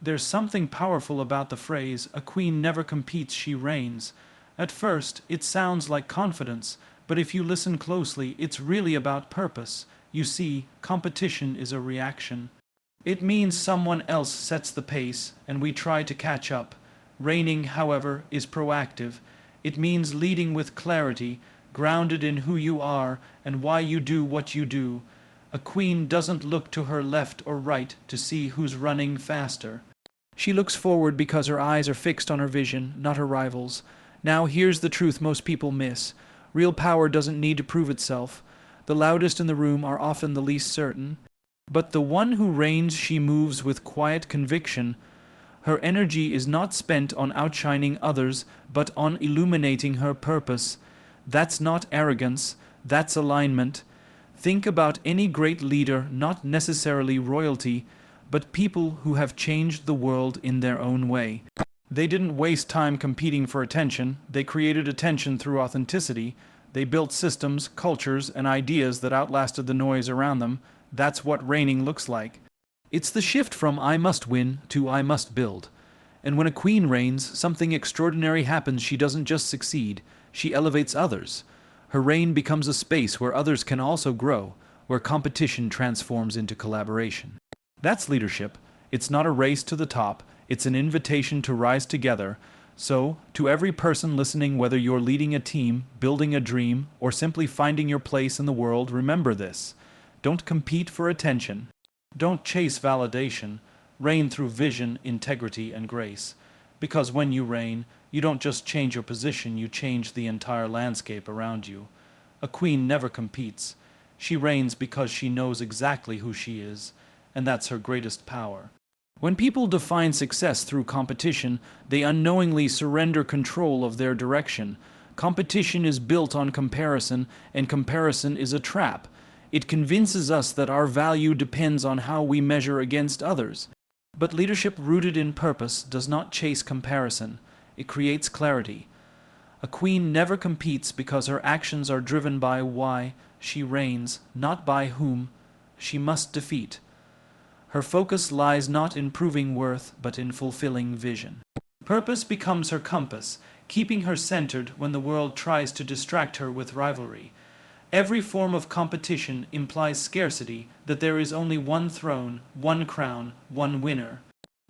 There's something powerful about the phrase, "A queen never competes, she reigns." At first, it sounds like confidence, but if you listen closely, it's really about purpose. You see, competition is a reaction. It means someone else sets the pace, and we try to catch up. Reigning, however, is proactive. It means leading with clarity, grounded in who you are and why you do what you do. A queen doesn't look to her left or right to see who's running faster. She looks forward because her eyes are fixed on her vision, not her rivals. Now here's the truth most people miss. Real power doesn't need to prove itself. The loudest in the room are often the least certain. But the one who reigns, she moves with quiet conviction. Her energy is not spent on outshining others, but on illuminating her purpose. That's not arrogance, that's alignment. Think about any great leader, not necessarily royalty, but people who have changed the world in their own way. They didn't waste time competing for attention. They created attention through authenticity. They built systems, cultures, and ideas that outlasted the noise around them. That's what reigning looks like. It's the shift from "I must win" to "I must build." And when a queen reigns, something extraordinary happens. She doesn't just succeed, she elevates others. Her reign becomes a space where others can also grow, where competition transforms into collaboration. That's leadership. It's not a race to the top, it's an invitation to rise together. So, to every person listening, whether you're leading a team, building a dream, or simply finding your place in the world, remember this. Don't compete for attention. Don't chase validation. Reign through vision, integrity, and grace. Because when you reign, you don't just change your position, you change the entire landscape around you. A queen never competes. She reigns because she knows exactly who she is, and that's her greatest power. When people define success through competition, they unknowingly surrender control of their direction. Competition is built on comparison, and comparison is a trap. It convinces us that our value depends on how we measure against others. But leadership rooted in purpose does not chase comparison. It creates clarity. A queen never competes because her actions are driven by why she reigns, not by whom she must defeat. Her focus lies not in proving worth, but in fulfilling vision. Purpose becomes her compass, keeping her centered when the world tries to distract her with rivalry. Every form of competition implies scarcity, that there is only one throne, one crown, one winner.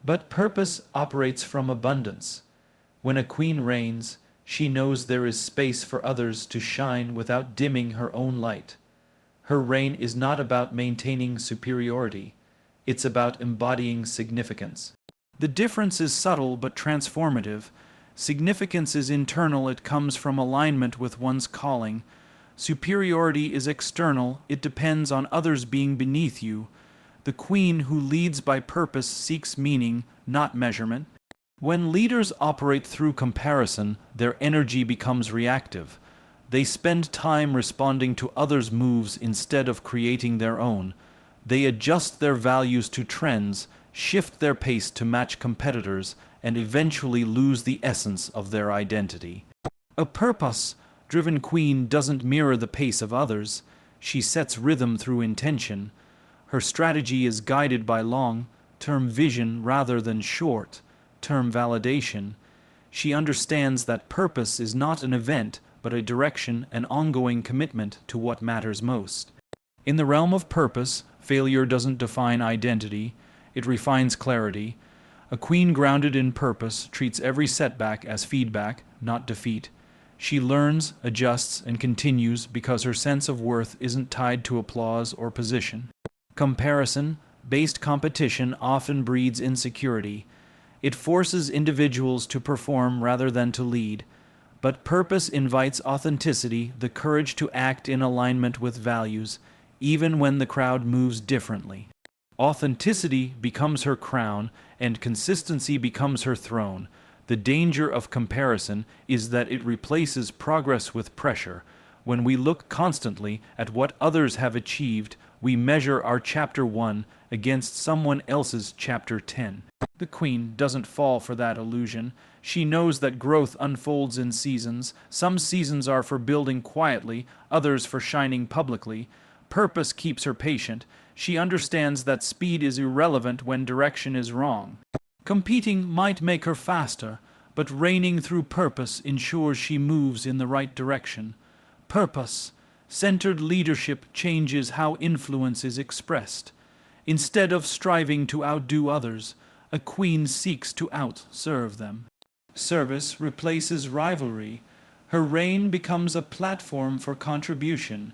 But purpose operates from abundance. When a queen reigns, she knows there is space for others to shine without dimming her own light. Her reign is not about maintaining superiority. It's about embodying significance. The difference is subtle but transformative. Significance is internal, it comes from alignment with one's calling. Superiority is external, it depends on others being beneath you. The queen who leads by purpose seeks meaning, not measurement. When leaders operate through comparison, their energy becomes reactive. They spend time responding to others' moves instead of creating their own. They adjust their values to trends, shift their pace to match competitors, and eventually lose the essence of their identity. A purpose-driven queen doesn't mirror the pace of others. She sets rhythm through intention. Her strategy is guided by long-term vision rather than short-term validation. She understands that purpose is not an event, but a direction, an ongoing commitment to what matters most. In the realm of purpose, failure doesn't define identity, it refines clarity. A queen grounded in purpose treats every setback as feedback, not defeat. She learns, adjusts, and continues because her sense of worth isn't tied to applause or position. Comparison-based competition often breeds insecurity. It forces individuals to perform rather than to lead. But purpose invites authenticity, the courage to act in alignment with values, even when the crowd moves differently. Authenticity becomes her crown, and consistency becomes her throne. The danger of comparison is that it replaces progress with pressure. When we look constantly at what others have achieved, we measure our chapter 1 against someone else's chapter 10. The queen doesn't fall for that illusion. She knows that growth unfolds in seasons. Some seasons are for building quietly, others for shining publicly. Purpose keeps her patient. She understands that speed is irrelevant when direction is wrong. Competing might make her faster, but reigning through purpose ensures she moves in the right direction. Purpose, centered leadership changes how influence is expressed. Instead of striving to outdo others, a queen seeks to outserve them. Service replaces rivalry. Her reign becomes a platform for contribution.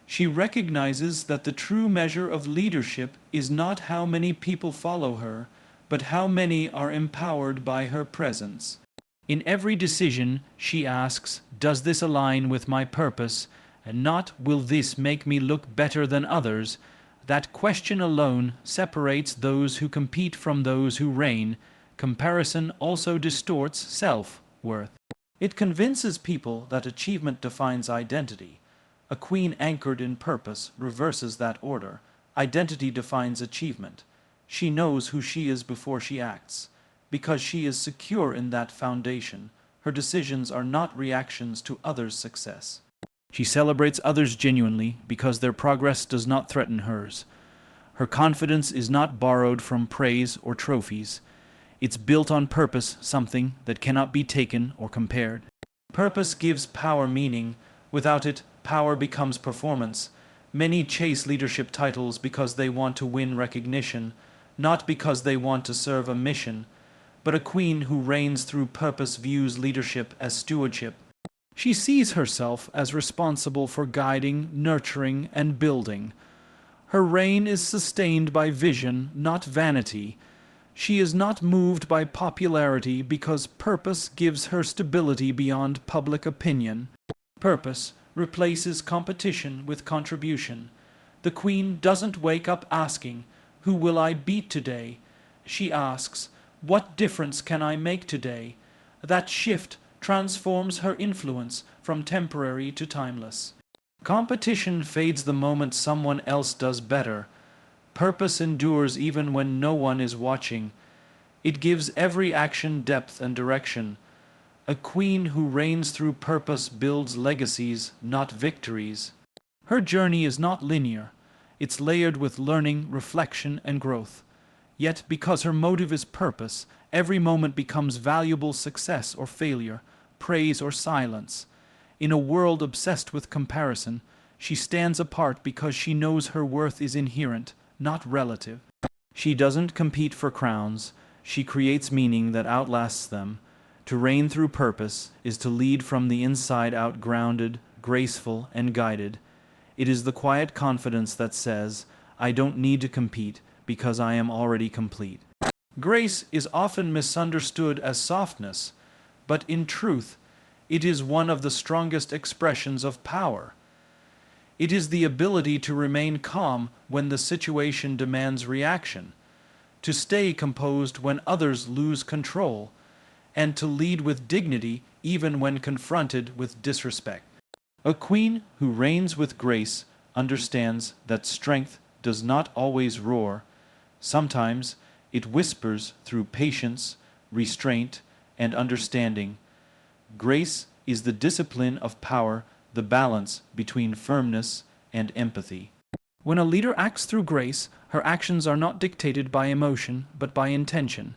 She recognizes that the true measure of leadership is not how many people follow her, but how many are empowered by her presence. In every decision, she asks, "Does this align with my purpose?" and not, "Will this make me look better than others?" That question alone separates those who compete from those who reign. Comparison also distorts self-worth. It convinces people that achievement defines identity. A queen anchored in purpose reverses that order. Identity defines achievement. She knows who she is before she acts. Because she is secure in that foundation, her decisions are not reactions to others' success. She celebrates others genuinely because their progress does not threaten hers. Her confidence is not borrowed from praise or trophies. It's built on purpose, something that cannot be taken or compared. Purpose gives power meaning. Without it, power becomes performance. Many chase leadership titles because they want to win recognition, not because they want to serve a mission. But a queen who reigns through purpose views leadership as stewardship. She sees herself as responsible for guiding, nurturing, and building. Her reign is sustained by vision, not vanity. She is not moved by popularity because purpose gives her stability beyond public opinion. Purpose replaces competition with contribution. The queen doesn't wake up asking, "Who will I beat today?" She asks, "What difference can I make today?" That shift transforms her influence from temporary to timeless. Competition fades the moment someone else does better. Purpose endures even when no one is watching. It gives every action depth and direction. A queen who reigns through purpose builds legacies, not victories. Her journey is not linear. It's layered with learning, reflection, and growth. Yet, because her motive is purpose, every moment becomes valuable success or failure, praise or silence. In a world obsessed with comparison, she stands apart because she knows her worth is inherent, not relative. She doesn't compete for crowns. She creates meaning that outlasts them. To reign through purpose is to lead from the inside out, grounded, graceful, and guided. It is the quiet confidence that says, "I don't need to compete because I am already complete." Grace is often misunderstood as softness, but in truth, it is one of the strongest expressions of power. It is the ability to remain calm when the situation demands reaction, to stay composed when others lose control, and to lead with dignity even when confronted with disrespect. A queen who reigns with grace understands that strength does not always roar. Sometimes it whispers through patience, restraint, and understanding. Grace is the discipline of power, the balance between firmness and empathy. When a leader acts through grace, her actions are not dictated by emotion, but by intention.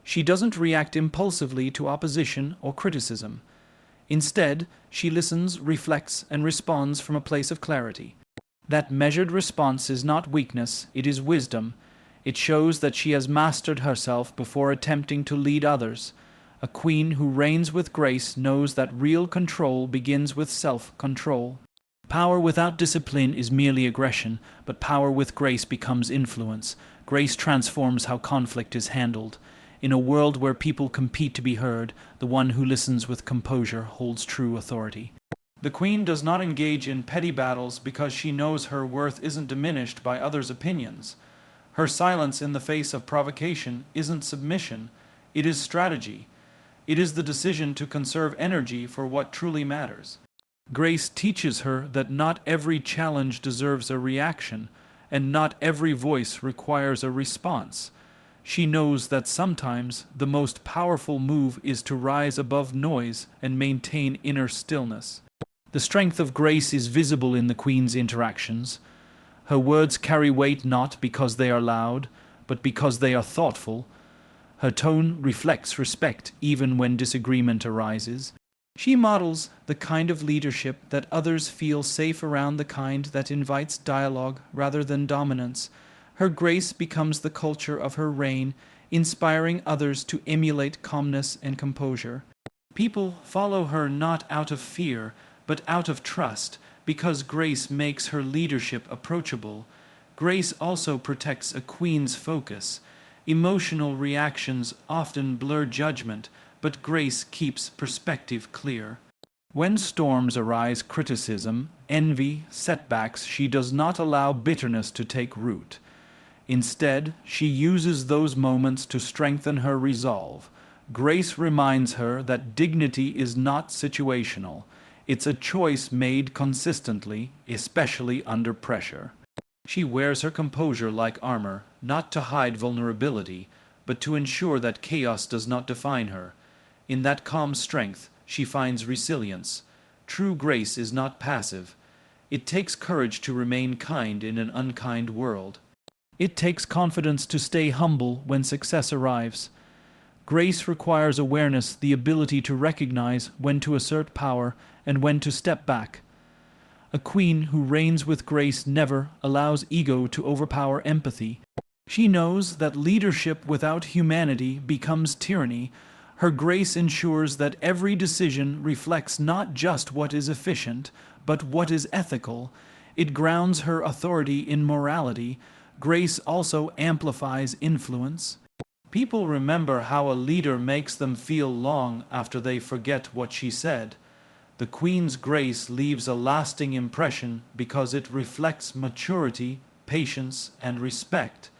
She doesn't react impulsively to opposition or criticism. Instead, she listens, reflects, and responds from a place of clarity. That measured response is not weakness, it is wisdom. It shows that she has mastered herself before attempting to lead others. A queen who reigns with grace knows that real control begins with self-control. Power without discipline is merely aggression, but power with grace becomes influence. Grace transforms how conflict is handled. In a world where people compete to be heard, the one who listens with composure holds true authority. The queen does not engage in petty battles because she knows her worth isn't diminished by others' opinions. Her silence in the face of provocation isn't submission, it is strategy. It is the decision to conserve energy for what truly matters. Grace teaches her that not every challenge deserves a reaction, and not every voice requires a response. She knows that sometimes the most powerful move is to rise above noise and maintain inner stillness. The strength of grace is visible in the queen's interactions. Her words carry weight not because they are loud, but because they are thoughtful. Her tone reflects respect even when disagreement arises. She models the kind of leadership that others feel safe around, the kind that invites dialogue rather than dominance. Her grace becomes the culture of her reign, inspiring others to emulate calmness and composure. People follow her not out of fear, but out of trust, because grace makes her leadership approachable. Grace also protects a queen's focus. Emotional reactions often blur judgment, but grace keeps perspective clear. When storms arise, criticism, envy, setbacks, she does not allow bitterness to take root. Instead, she uses those moments to strengthen her resolve. Grace reminds her that dignity is not situational. It's a choice made consistently, especially under pressure. She wears her composure like armor, not to hide vulnerability, but to ensure that chaos does not define her. In that calm strength, she finds resilience. True grace is not passive. It takes courage to remain kind in an unkind world. It takes confidence to stay humble when success arrives. Grace requires awareness, the ability to recognize when to assert power and when to step back. A queen who reigns with grace never allows ego to overpower empathy. She knows that leadership without humanity becomes tyranny. Her grace ensures that every decision reflects not just what is efficient, but what is ethical. It grounds her authority in morality. Grace also amplifies influence. People remember how a leader makes them feel long after they forget what she said. The Queen's grace leaves a lasting impression because it reflects maturity, patience, and respect.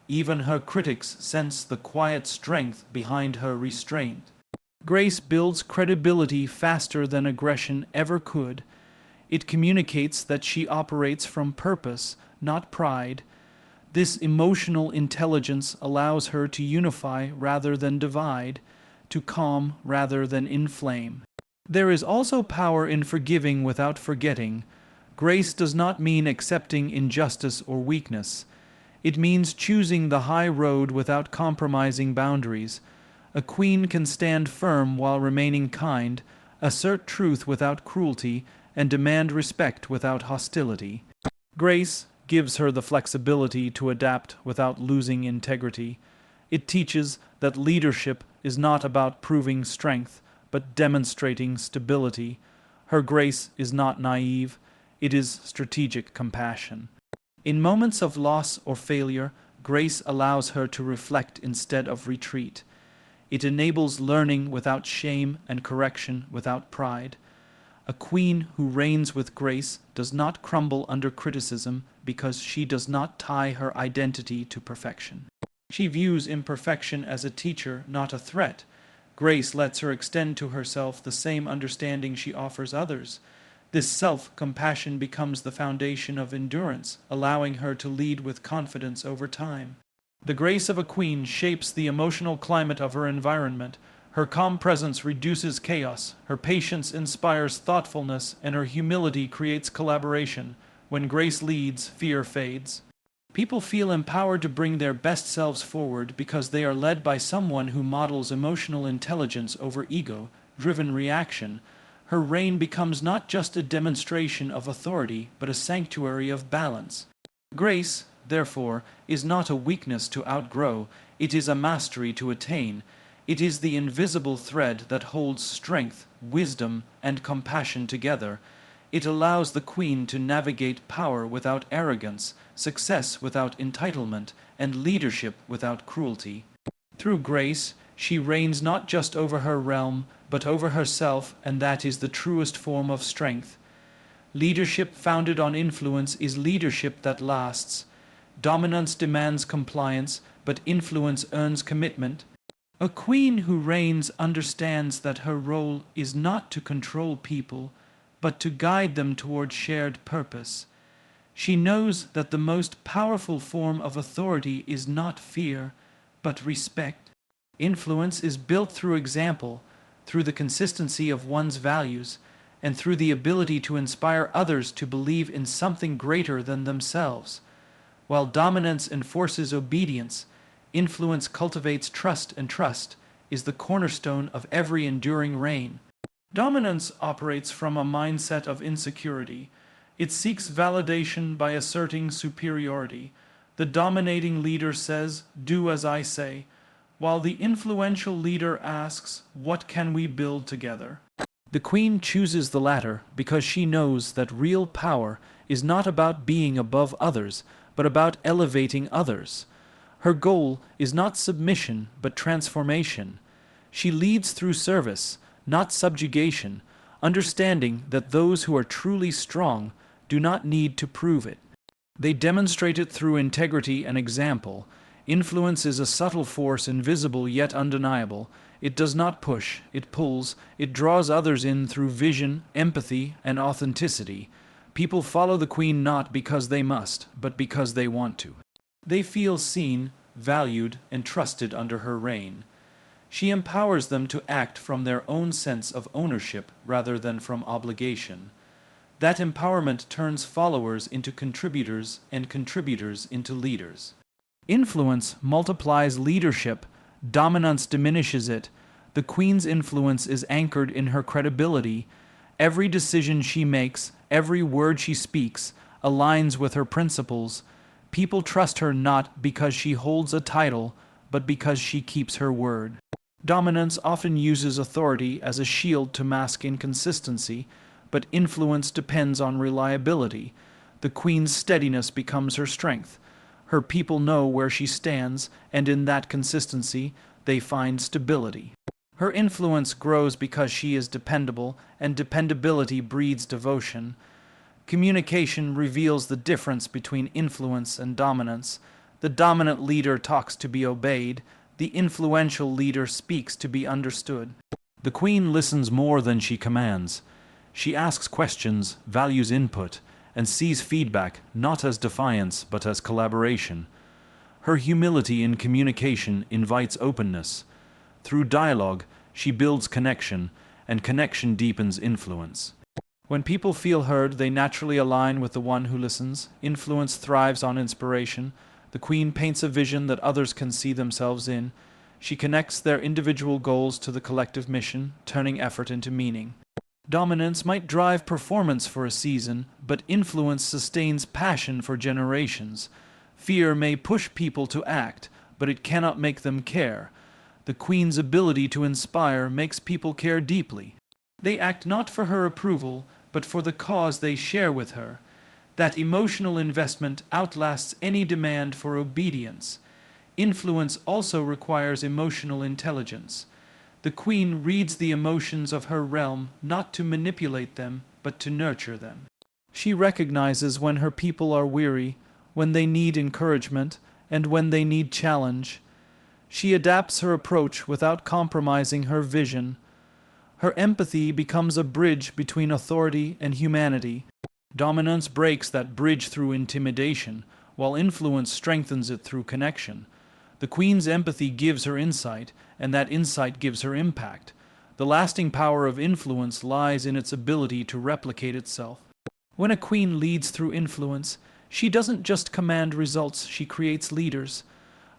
Even her critics sense the quiet strength behind her restraint. Grace builds credibility faster than aggression ever could. It communicates that she operates from purpose, not pride. This emotional intelligence allows her to unify rather than divide, to calm rather than inflame. There is also power in forgiving without forgetting. Grace does not mean accepting injustice or weakness. It means choosing the high road without compromising boundaries. A queen can stand firm while remaining kind, assert truth without cruelty, and demand respect without hostility. Grace gives her the flexibility to adapt without losing integrity. It teaches that leadership is not about proving strength, but demonstrating stability. Her grace is not naive, it is strategic compassion. In moments of loss or failure, grace allows her to reflect instead of retreat. It enables learning without shame and correction without pride. A queen who reigns with grace does not crumble under criticism because she does not tie her identity to perfection. She views imperfection as a teacher, not a threat. Grace lets her extend to herself the same understanding she offers others. This self-compassion becomes the foundation of endurance, allowing her to lead with confidence over time. The grace of a queen shapes the emotional climate of her environment. Her calm presence reduces chaos, her patience inspires thoughtfulness, and her humility creates collaboration. When grace leads, fear fades. People feel empowered to bring their best selves forward because they are led by someone who models emotional intelligence over ego-driven reaction. Her reign becomes not just a demonstration of authority, but a sanctuary of balance. Grace, therefore, is not a weakness to outgrow, it is a mastery to attain. It is the invisible thread that holds strength, wisdom, and compassion together. It allows the queen to navigate power without arrogance, success without entitlement, and leadership without cruelty. Through grace, she reigns not just over her realm, but over herself, and that is the truest form of strength. Leadership founded on influence is leadership that lasts. Dominance demands compliance, but influence earns commitment. A queen who reigns understands that her role is not to control people, but to guide them toward shared purpose. She knows that the most powerful form of authority is not fear, but respect. Influence is built through example, through the consistency of one's values, and through the ability to inspire others to believe in something greater than themselves. While dominance enforces obedience, Influence cultivates trust, and trust is the cornerstone of every enduring reign. Dominance operates from a mindset of insecurity. It seeks validation by asserting superiority. The dominating leader says, "Do as I say," while the influential leader asks, "What can we build together?" The queen chooses the latter because she knows that real power is not about being above others, but about elevating others. Her goal is not submission, but transformation. She leads through service, not subjugation, understanding that those who are truly strong do not need to prove it. They demonstrate it through integrity and example. Influence is a subtle force, invisible yet undeniable. It does not push, it pulls, it draws others in through vision, empathy, and authenticity. People follow the queen not because they must, but because they want to. They feel seen, valued, and trusted under her reign. She empowers them to act from their own sense of ownership rather than from obligation. That empowerment turns followers into contributors and contributors into leaders. Influence multiplies leadership, dominance diminishes it. The queen's influence is anchored in her credibility. Every decision she makes, every word she speaks, aligns with her principles. People trust her not because she holds a title, but because she keeps her word. Dominance often uses authority as a shield to mask inconsistency, but influence depends on reliability. The queen's steadiness becomes her strength. Her people know where she stands, and in that consistency, they find stability. Her influence grows because she is dependable, and dependability breeds devotion. Communication reveals the difference between influence and dominance. The dominant leader talks to be obeyed. The influential leader speaks to be understood. The queen listens more than she commands. She asks questions, values input, and sees feedback not as defiance but as collaboration. Her humility in communication invites openness. Through dialogue, she builds connection, and connection deepens influence. When people feel heard, they naturally align with the one who listens. Influence thrives on inspiration. The queen paints a vision that others can see themselves in. She connects their individual goals to the collective mission, turning effort into meaning. Dominance might drive performance for a season, but influence sustains passion for generations. Fear may push people to act, but it cannot make them care. The queen's ability to inspire makes people care deeply. They act not for her approval, but for the cause they share with her. That emotional investment outlasts any demand for obedience. Influence also requires emotional intelligence. The queen reads the emotions of her realm not to manipulate them, but to nurture them. She recognizes when her people are weary, when they need encouragement, and when they need challenge. She adapts her approach without compromising her vision. Her empathy becomes a bridge between authority and humanity. Dominance breaks that bridge through intimidation, while influence strengthens it through connection. The queen's empathy gives her insight, and that insight gives her impact. The lasting power of influence lies in its ability to replicate itself. When a queen leads through influence, she doesn't just command results, she creates leaders.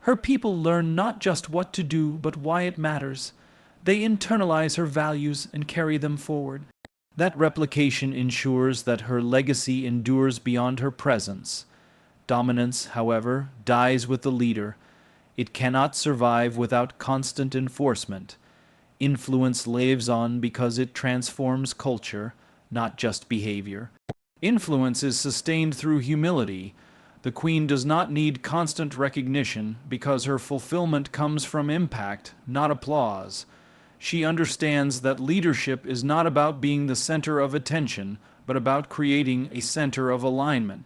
Her people learn not just what to do, but why it matters. They internalize her values and carry them forward. That replication ensures that her legacy endures beyond her presence. Dominance, however, dies with the leader. It cannot survive without constant enforcement. Influence lives on because it transforms culture, not just behavior. Influence is sustained through humility. The queen does not need constant recognition because her fulfillment comes from impact, not applause. She understands that leadership is not about being the center of attention, but about creating a center of alignment.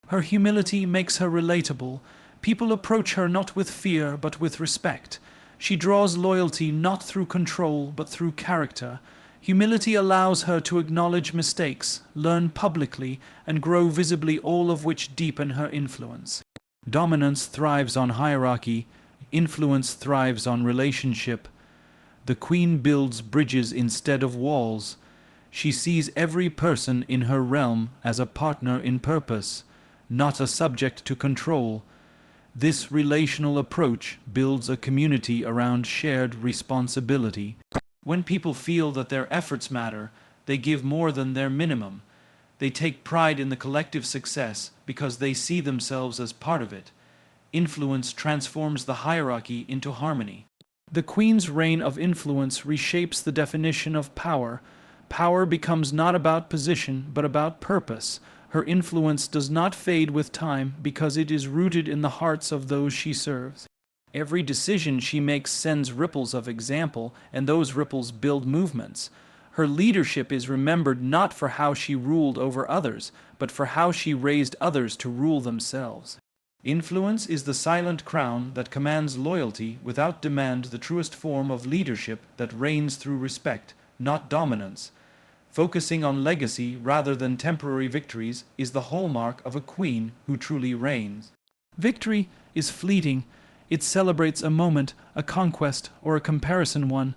Her humility makes her relatable. People approach her not with fear, but with respect. She draws loyalty not through control, but through character. Humility allows her to acknowledge mistakes, learn publicly, and grow visibly, all of which deepen her influence. Dominance thrives on hierarchy. Influence thrives on relationship. The queen builds bridges instead of walls. She sees every person in her realm as a partner in purpose, not a subject to control. This relational approach builds a community around shared responsibility. When people feel that their efforts matter, they give more than their minimum. They take pride in the collective success because they see themselves as part of it. Influence transforms the hierarchy into harmony. The Queen's reign of influence reshapes the definition of power. Power becomes not about position, but about purpose. Her influence does not fade with time because it is rooted in the hearts of those she serves. Every decision she makes sends ripples of example, and those ripples build movements. Her leadership is remembered not for how she ruled over others, but for how she raised others to rule themselves. Influence is the silent crown that commands loyalty without demand, the truest form of leadership that reigns through respect, not dominance. Focusing on legacy rather than temporary victories is the hallmark of a queen who truly reigns. Victory is fleeting. It celebrates a moment, a conquest, or a comparison one.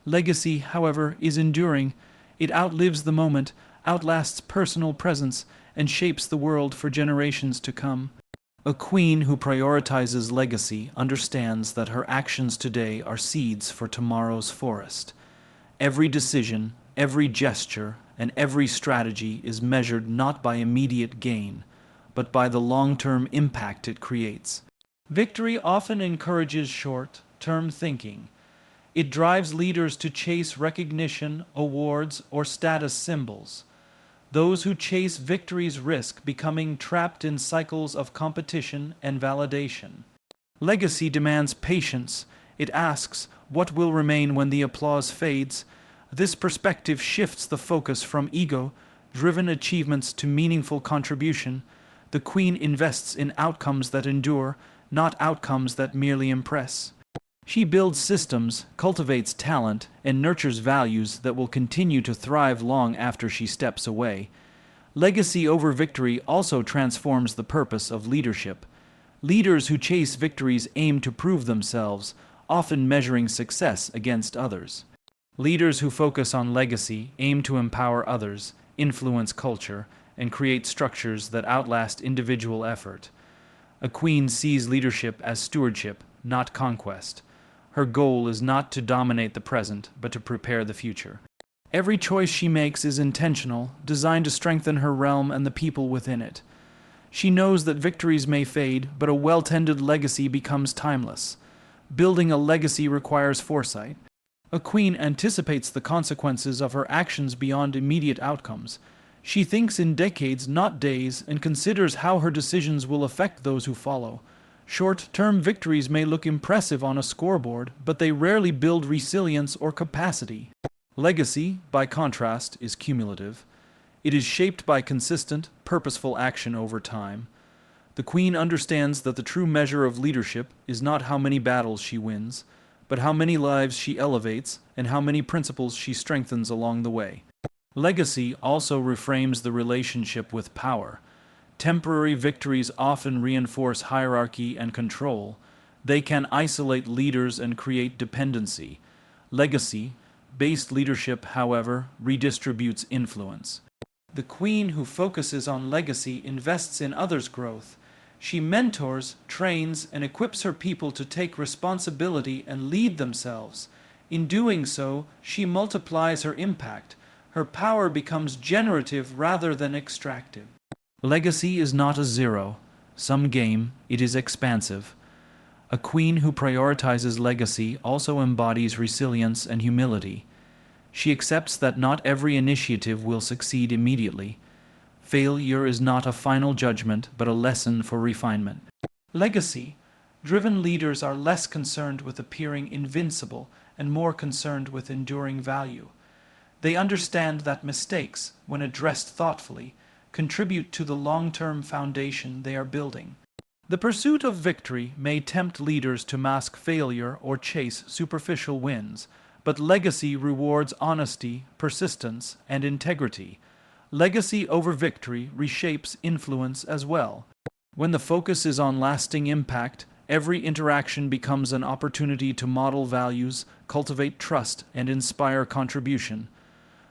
Legacy, however, is enduring. It outlives the moment, outlasts personal presence, and shapes the world for generations to come. A queen who prioritizes legacy understands that her actions today are seeds for tomorrow's forest. Every decision, every gesture, and every strategy is measured not by immediate gain, but by the long-term impact it creates. Victory often encourages short-term thinking. It drives leaders to chase recognition, awards, or status symbols. Those who chase victories risk becoming trapped in cycles of competition and validation. Legacy demands patience. It asks, what will remain when the applause fades? This perspective shifts the focus from ego-driven achievements to meaningful contribution. The Queen invests in outcomes that endure, not outcomes that merely impress. She builds systems, cultivates talent, and nurtures values that will continue to thrive long after she steps away. Legacy over victory also transforms the purpose of leadership. Leaders who chase victories aim to prove themselves, often measuring success against others. Leaders who focus on legacy aim to empower others, influence culture, and create structures that outlast individual effort. A queen sees leadership as stewardship, not conquest. Her goal is not to dominate the present, but to prepare the future. Every choice she makes is intentional, designed to strengthen her realm and the people within it. She knows that victories may fade, but a well-tended legacy becomes timeless. Building a legacy requires foresight. A queen anticipates the consequences of her actions beyond immediate outcomes. She thinks in decades, not days, and considers how her decisions will affect those who follow. Short-term victories may look impressive on a scoreboard, but they rarely build resilience or capacity. Legacy, by contrast, is cumulative. It is shaped by consistent, purposeful action over time. The Queen understands that the true measure of leadership is not how many battles she wins, but how many lives she elevates and how many principles she strengthens along the way. Legacy also reframes the relationship with power. Temporary victories often reinforce hierarchy and control. They can isolate leaders and create dependency. Legacy-based leadership, however, redistributes influence. The Queen who focuses on legacy invests in others' growth. She mentors, trains, and equips her people to take responsibility and lead themselves. In doing so, she multiplies her impact. Her power becomes generative rather than extractive. Legacy is not a zero sum game, it is expansive. A queen who prioritizes legacy also embodies resilience and humility. She accepts that not every initiative will succeed immediately. Failure is not a final judgment, but a lesson for refinement. Legacy-driven leaders are less concerned with appearing invincible and more concerned with enduring value. They understand that mistakes, when addressed thoughtfully, contribute to the long-term foundation they are building. The pursuit of victory may tempt leaders to mask failure or chase superficial wins, but legacy rewards honesty, persistence, and integrity. Legacy over victory reshapes influence as well. When the focus is on lasting impact, every interaction becomes an opportunity to model values, cultivate trust, and inspire contribution.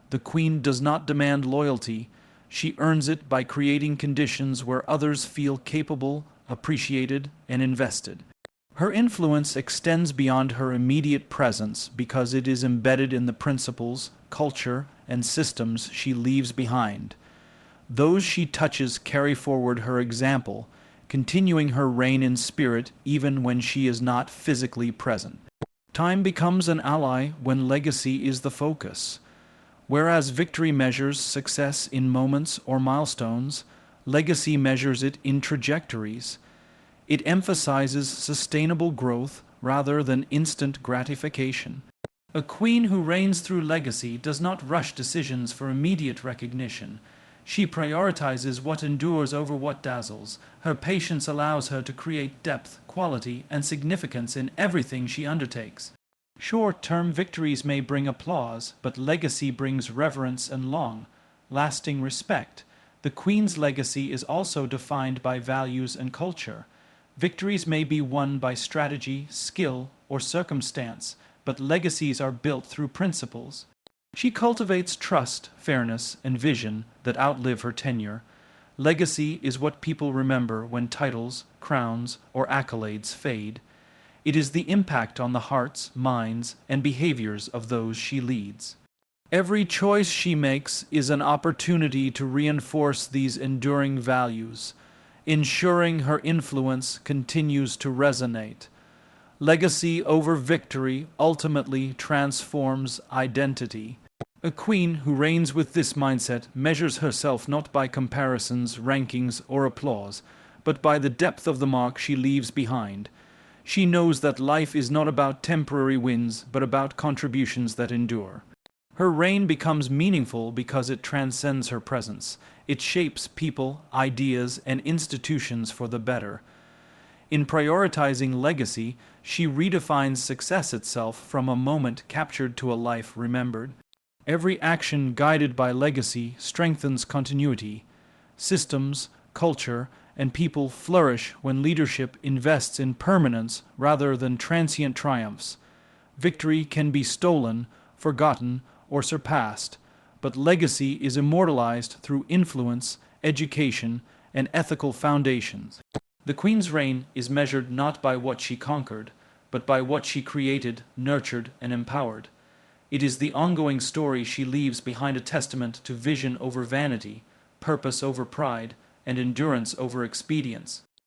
The Queen does not demand loyalty. She earns it by creating conditions where others feel capable appreciated, and invested. Her influence extends beyond her immediate presence because it is embedded in the principles, culture, and systems she leaves behind. Those she touches carry forward her example, continuing her reign in spirit even when she is not physically present. Time becomes an ally when legacy is the focus. Whereas victory measures success in moments or milestones, legacy measures it in trajectories. It emphasizes sustainable growth rather than instant gratification. A queen who reigns through legacy does not rush decisions for immediate recognition. She prioritizes what endures over what dazzles. Her patience allows her to create depth, quality, and significance in everything she undertakes. Short-term victories may bring applause, but legacy brings reverence and long-lasting respect. The Queen's legacy is also defined by values and culture. Victories may be won by strategy, skill, or circumstance, but legacies are built through principles. She cultivates trust, fairness, and vision that outlive her tenure. Legacy is what people remember when titles, crowns, or accolades fade. It is the impact on the hearts, minds, and behaviors of those she leads. Every choice she makes is an opportunity to reinforce these enduring values, ensuring her influence continues to resonate. Legacy over victory ultimately transforms identity. A queen who reigns with this mindset measures herself not by comparisons, rankings, or applause, but by the depth of the mark she leaves behind. She knows that life is not about temporary wins, but about contributions that endure. Her reign becomes meaningful because it transcends her presence. It shapes people, ideas, and institutions for the better. In prioritizing legacy, she redefines success itself from a moment captured to a life remembered. Every action guided by legacy strengthens continuity. Systems, culture, and people flourish when leadership invests in permanence rather than transient triumphs. Victory can be stolen, forgotten, or surpassed, but legacy is immortalized through influence, education, and ethical foundations. The Queen's reign is measured not by what she conquered, but by what she created, nurtured, and empowered. It is the ongoing story she leaves behind, a testament to vision over vanity, purpose over pride, and endurance over expedience.